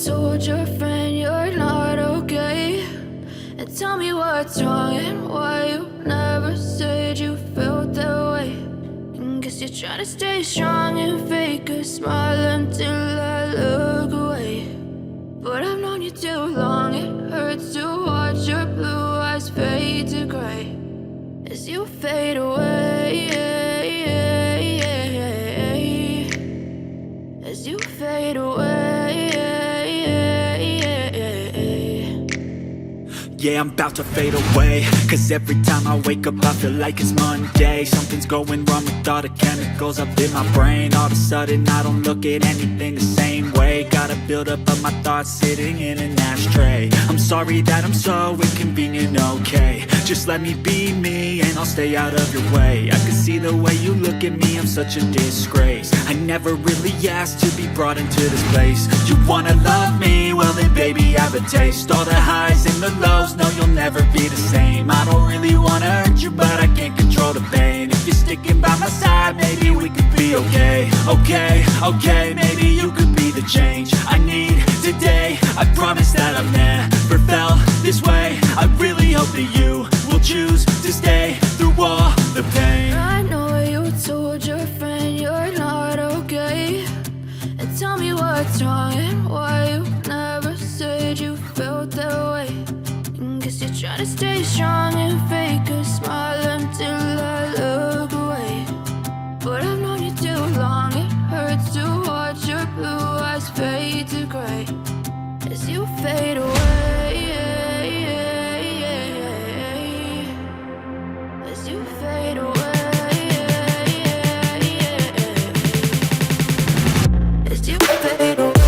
told your friend you're not okay, and tell me what's wrong and why you never said you felt that way. And guess you're trying to stay strong and fake a smile until I look away. But I've known you too long, it hurts to watch your blue eyes fade to gray as you fade away, as you fade away. Yeah, I'm about to fade away, cause every time I wake up I feel like it's Monday. Something's going wrong with all the chemicals up in my brain. All of a sudden I don't look at anything the same way. Got a buildup of my thoughts sitting in an ashtray. I'm sorry that I'm so inconvenient, okay. Just let me be me and I'll stay out of your way. I can see the way you look at me, I'm such a disgrace. I never really asked to be brought into this place. You wanna love me? Well then baby I have a taste. All the highs and the lows, no you'll never be the same. I don't really wanna hurt you but I can't control the pain. If you're sticking by my side maybe we could be okay. Okay, maybe you could be the change I need today. I promise that I've never felt this way. I really hope that you will choose to stay through all the pain. I know you told your friend you're not okay, and tell me what's wrong and why you never said you felt that way. And guess you're trying to stay strong and fake a smile until I look away. But I've known you too long, it hurts to watch your blue eyes fade to gray as you fade away, as you fade away, as you fade away.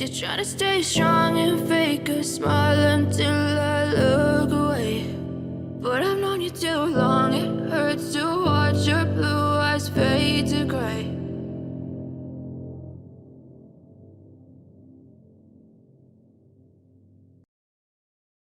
Try to stay strong and fake a smile until I look away. But I've known you too long, it hurts to